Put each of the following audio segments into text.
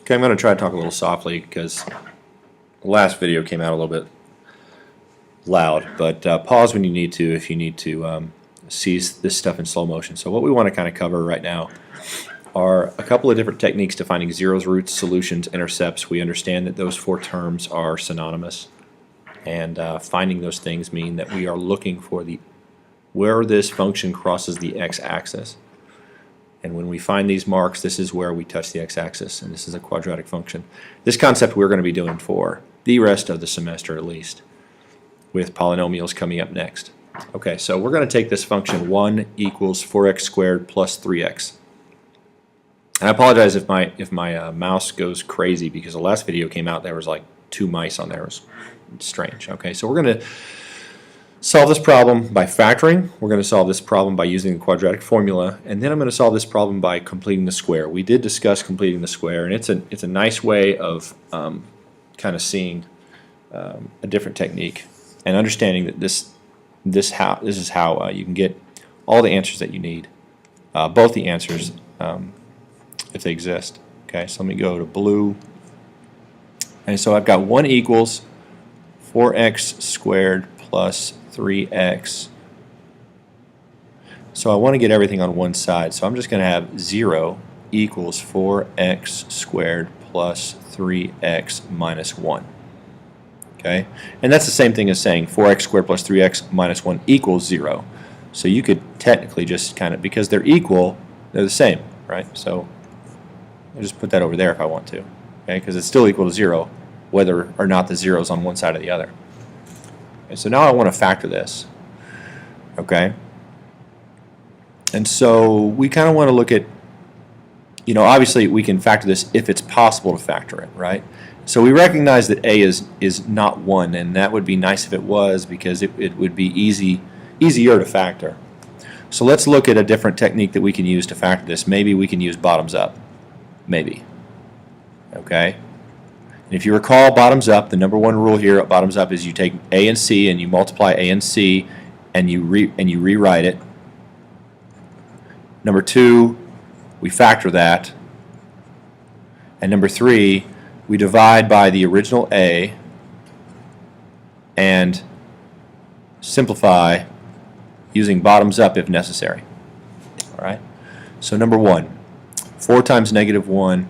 Okay, I'm going to try to talk a little softly because the last video came out a little bit loud, but pause when you need to if you need to see this stuff in slow motion. So what we want to kind of cover right now are a couple of different techniques to finding zeros, roots, solutions, intercepts. We understand that those four terms are synonymous, and finding those things mean that we are looking for where this function crosses the x-axis. And when we find these marks, this is where we touch the x-axis, and this is a quadratic function. This concept we're going to be doing for the rest of the semester at least, with polynomials coming up next. Okay, so we're going to take this function 1 equals 4x squared plus 3x. And I apologize if my mouse goes crazy because the last video came out, there was like 2 mice on there. It was strange. Okay, so we're going to solve this problem by factoring. We're going to solve this problem by using the quadratic formula, and then I'm going to solve this problem by completing the square. We did discuss completing the square, and it's a nice way of kind of seeing a different technique and understanding that this is how you can get all the answers that you need, both the answers if they exist. Okay, so let me go to blue, and so I've got 1 equals 4x squared plus 3x. So I want to get everything on one side, so I'm just going to have 0 equals 4x squared plus 3x minus 1. Okay, and that's the same thing as saying 4x squared plus 3x minus 1 equals 0. So you could technically just kind of, because they're equal, they're the same, right? So I'll just put that over there if I want to, okay, because it's still equal to 0 whether or not the 0 is on one side or the other. Okay, so now I want to factor this, okay? And so we kind of want to look at, obviously we can factor this if it's possible to factor it, right? So we recognize that a is not 1, and that would be nice if it was, because it would be easier to factor. So let's look at a different technique that we can use to factor this. Maybe we can use bottoms up. Maybe. Okay? And if you recall, bottoms up, the number one rule here at bottoms up is you take a and c and you multiply a and c and you rewrite it. Number 2, we factor that. And number 3, we divide by the original a and simplify using bottoms up if necessary. All right? So number 1, 4 times negative 1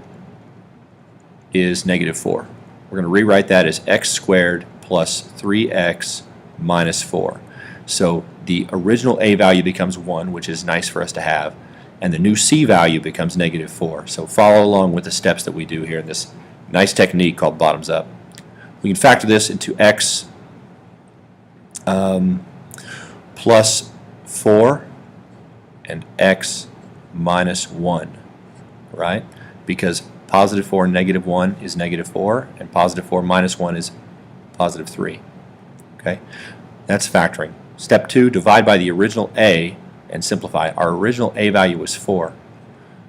is negative 4. We're going to rewrite that as x squared plus 3x minus 4. So the original a value becomes 1, which is nice for us to have, and the new c value becomes negative 4. So follow along with the steps that we do here in this nice technique called bottoms up. We can factor this into x plus 4 and x minus 1, right? Because positive 4 and negative 1 is negative 4, and positive 4 minus 1 is positive 3. Okay? That's factoring. Step 2, divide by the original a and simplify. Our original a value was 4.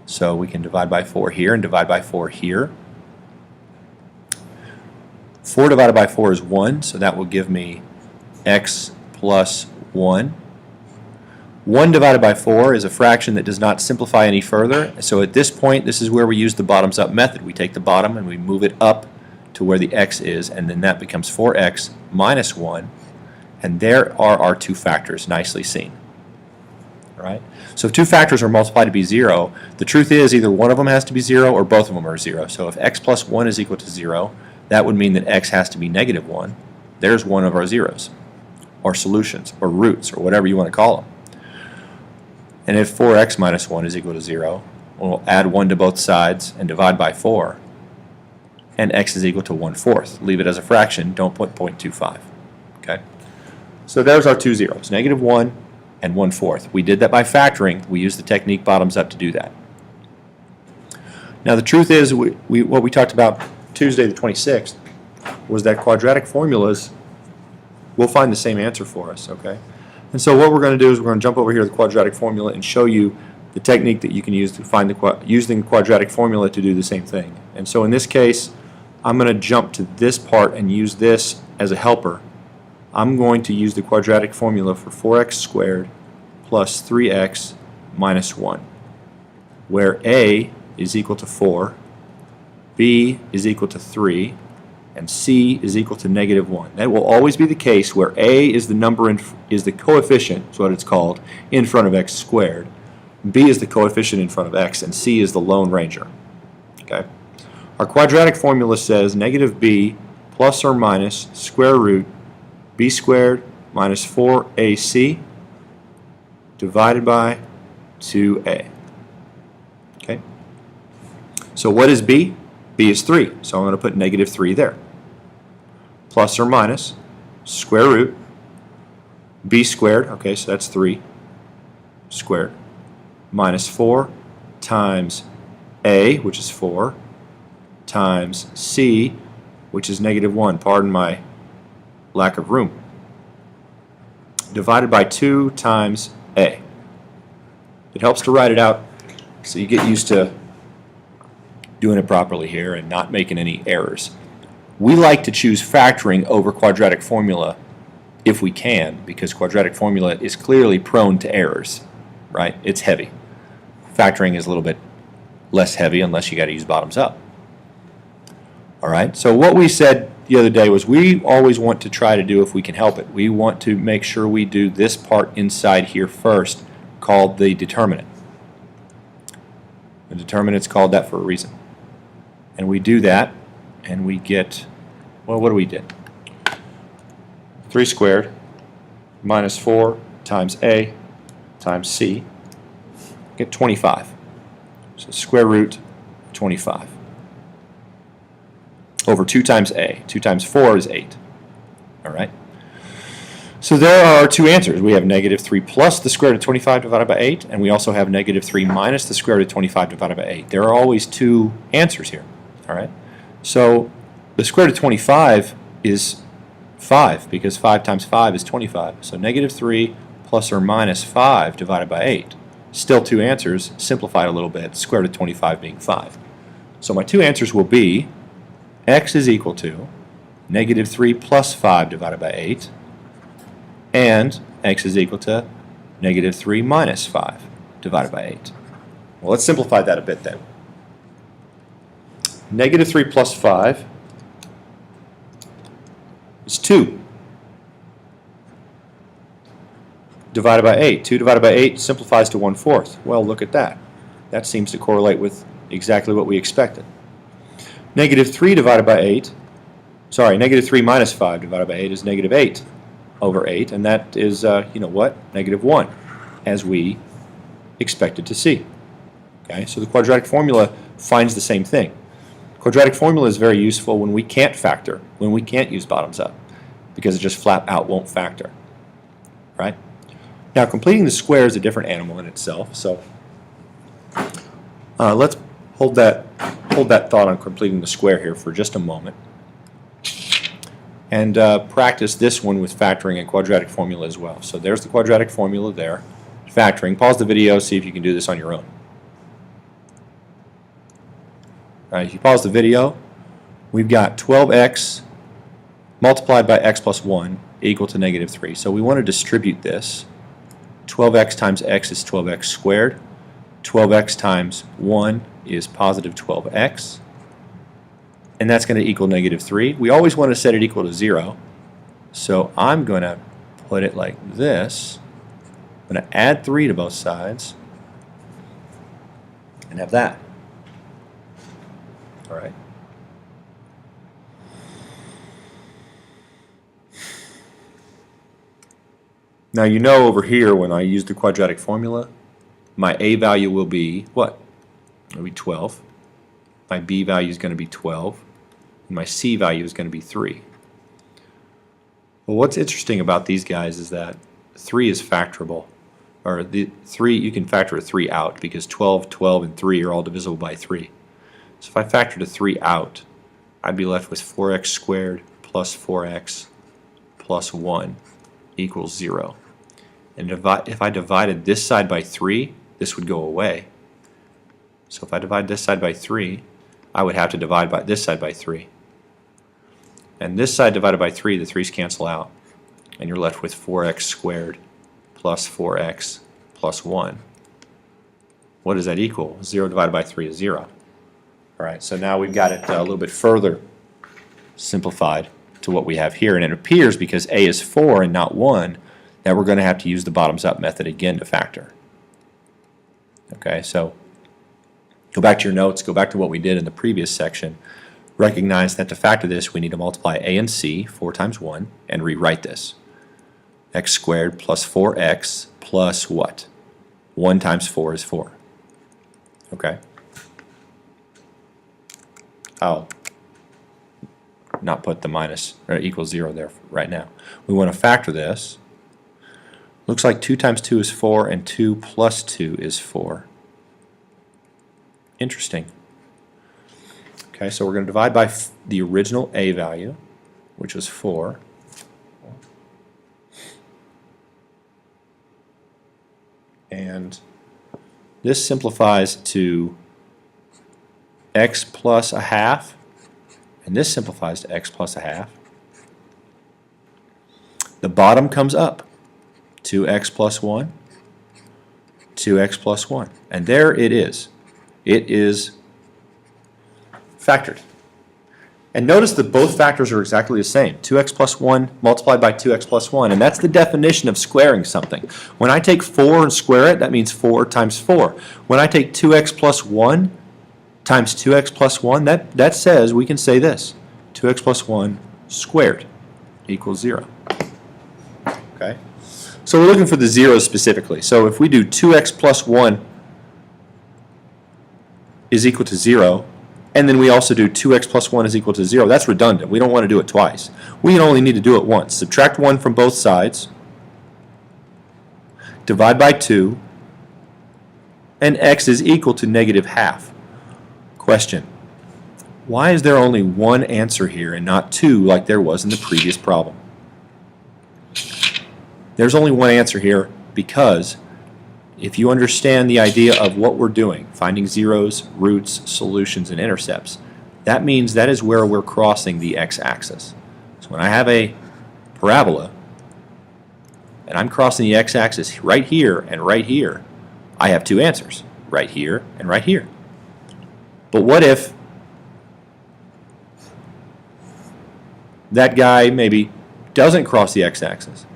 So we can divide by 4 here and divide by 4 here. 4 divided by 4 is 1, so that will give me x plus 1. 1 divided by 4 is a fraction that does not simplify any further. So at this point, this is where we use the bottoms up method. We take the bottom and we move it up to where the x is, and then that becomes 4x minus 1. And there are our 2 factors, nicely seen. All right? So if 2 factors are multiplied to be 0, the truth is either one of them has to be 0 or both of them are 0. So if x plus 1 is equal to 0, that would mean that x has to be negative 1. There's one of our zeros, or solutions, or roots, or whatever you want to call them. And if 4x minus 1 is equal to 0, we'll add 1 to both sides and divide by 4, and x is equal to 1/4. Leave it as a fraction, don't put 0.25. Okay? So there's our 2 zeros, negative 1 and 1/4. We did that by factoring. We used the technique bottoms up to do that. Now the truth is, what we talked about Tuesday the 26th was that quadratic formulas will find the same answer for us, okay? And so what we're going to do is we're going to jump over here to the quadratic formula and show you the technique that you can use to find using the quadratic formula to do the same thing. And so in this case, I'm going to jump to this part and use this as a helper. I'm going to use the quadratic formula for 4x squared plus 3x minus 1, where a is equal to 4 b is equal to 3, and c is equal to negative 1. That will always be the case where a is the coefficient, is what it's called, in front of x squared. B is the coefficient in front of x, and c is the lone ranger. Okay? Our quadratic formula says negative b plus or minus square root b squared minus 4ac divided by 2a. Okay? So what is b? B is 3, so I'm going to put negative 3 there. Plus or minus square root b squared, okay, so that's 3 squared, minus 4 times a, which is 4, times c, which is negative 1. Pardon my lack of room. Divided by 2 times a. It helps to write it out so you get used to doing it properly here and not making any errors. We like to choose factoring over quadratic formula if we can, because quadratic formula is clearly prone to errors, right? It's heavy. Factoring is a little bit less heavy unless you got to use bottoms up. All right, so what we said the other day was we always want to try to do, if we can help it, we want to make sure we do this part inside here first, called the determinant. The determinant's called that for a reason. And we do that, and we get, well, what do we get? 3 squared minus 4 times a times c, get 25. So square root 25 over 2 times a. 2 times 4 is 8. All right. So there are two answers. We have negative 3 plus the square root of 25 divided by 8, and we also have negative 3 minus the square root of 25 divided by 8. There are always two answers here. All right. So the square root of 25 is 5, because 5 times 5 is 25. So negative 3 plus or minus 5 divided by 8. Still two answers, simplified a little bit, square root of 25 being 5. So my two answers will be x is equal to negative 3 plus 5 divided by 8, and x is equal to negative 3 minus 5 divided by 8. Well, let's simplify that a bit then. Negative 3 plus 5 is 2 divided by 8. 2 divided by 8 simplifies to 1/4. Well, look at that. That seems to correlate with exactly what we expected. Negative 3 divided by 8, sorry, negative 3 minus 5 divided by 8 is negative 8 over 8, and that is, you know what, negative 1, as we expected to see. Okay, so the quadratic formula finds the same thing. Quadratic formula is very useful when we can't factor, when we can't use bottoms up, because it just flat out won't factor. Right? Now, completing the square is a different animal in itself, so let's hold that thought on completing the square here for just a moment, and practice this one with factoring and quadratic formula as well. So there's the quadratic formula there, factoring. Pause the video, see if you can do this on your own. All right, if you pause the video, we've got 12x multiplied by x plus 1 equal to negative 3. So we want to distribute this. 12x times x is 12x squared. 12x times 1 is positive 12x. And that's going to equal negative 3. We always want to set it equal to 0. So I'm going to put it like this. I'm going to add 3 to both sides and have that. All right. Now you know over here when I use the quadratic formula, my a value will be what? It'll be 12. My b value is going to be 12. And my c value is going to be 3. Well, what's interesting about these guys is that 3 is factorable. Or the 3, you can factor a 3 out because 12, 12, and 3 are all divisible by 3. So if I factored a 3 out, I'd be left with 4x squared plus 4x plus 1 equals 0. And if I divided this side by 3, this would go away. So if I divide this side by 3, I would have to divide by this side by 3. And this side divided by 3, the 3's cancel out. And you're left with 4x squared plus 4x plus 1. What does that equal? 0 divided by 3 is 0. All right, so now we've got it a little bit further simplified to what we have here, and it appears because a is 4 and not 1 that we're going to have to use the bottoms-up method again to factor. Okay, so go back to your notes, go back to what we did in the previous section. Recognize that to factor this we need to multiply a and c 4 times 1 and rewrite this. X squared plus 4x plus what? 1 times 4 is 4. Okay? I'll not put the minus or equals 0 there right now. We want to factor this. Looks like 2 times 2 is 4 and 2 plus 2 is 4. Interesting. Okay, so we're going to divide by the original a value, which was 4. And this simplifies to x plus a half, and this simplifies to x plus a half. The bottom comes up, 2x plus 1, 2x plus 1, and there it is. It is factored. And notice that both factors are exactly the same. 2x plus 1 multiplied by 2x plus 1. And that's the definition of squaring something. When I take 4 and square it, that means 4 times 4. When I take 2x plus 1 times 2x plus 1, that says we can say this. 2x plus 1 squared equals 0. Okay? So we're looking for the zeros specifically. So if we do 2x plus 1 is equal to 0, and then we also do 2x plus 1 is equal to 0. That's redundant. We don't want to do it twice. We only need to do it once. Subtract 1 from both sides, divide by 2, and x is equal to negative half. Question: why is there only one answer here and not two like there was in the previous problem? There's only one answer here because if you understand the idea of what we're doing, finding zeros, roots, solutions, and intercepts, that means that is where we're crossing the x-axis. So when I have a parabola, and I'm crossing the x-axis right here and right here, I have two answers, right here and right here. But what if that guy maybe doesn't cross the x-axis?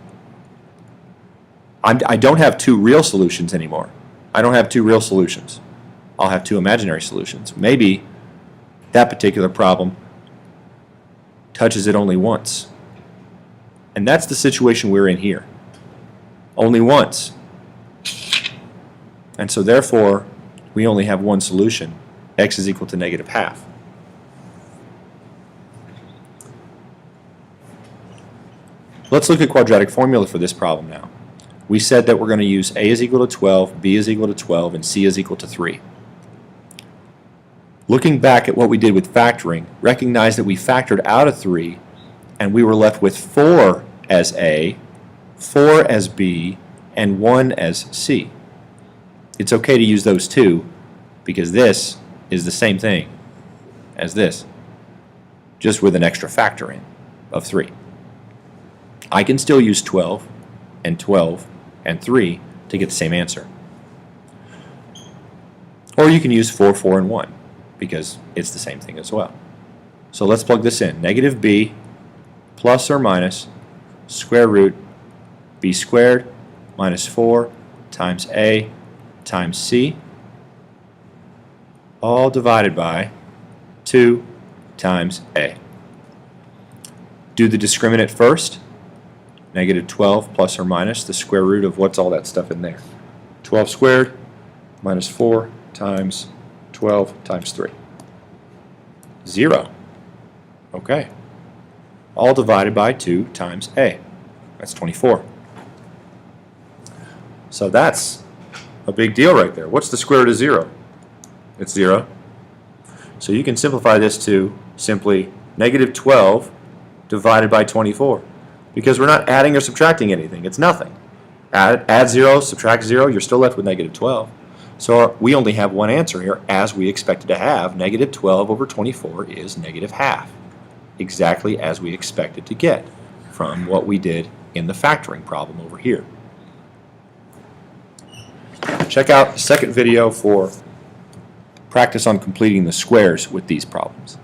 I don't have two real solutions anymore. I don't have two real solutions. I'll have two imaginary solutions. Maybe that particular problem touches it only once. And that's the situation we're in here. Only once. And so therefore, we only have one solution. X is equal to negative half. Let's look at quadratic formula for this problem now. We said that we're going to use a is equal to 12, b is equal to 12, and c is equal to 3. Looking back at what we did with factoring, recognize that we factored out of 3, and we were left with 4 as a, 4 as b, and 1 as c. It's okay to use those two, because this is the same thing as this, just with an extra factor in of 3. I can still use 12 and 12 and 3 to get the same answer. Or you can use 4, 4, and 1 because it's the same thing as well. So let's plug this in. Negative b plus or minus square root b squared minus 4 times a times c, all divided by 2 times a. Do the discriminant first. Negative 12 plus or minus the square root of what's all that stuff in there. 12 squared minus 4 times 12 times 3. 0. Okay. All divided by 2 times a. That's 24. So that's a big deal right there. What's the square root of 0? It's 0. So you can simplify this to simply negative 12 divided by 24. Because we're not adding or subtracting anything. It's nothing. Add 0, subtract 0, you're still left with negative 12. So we only have one answer here, as we expected to have. Negative 12 over 24 is negative half. Exactly as we expected to get from what we did in the factoring problem over here. Check out the second video for practice on completing the squares with these problems.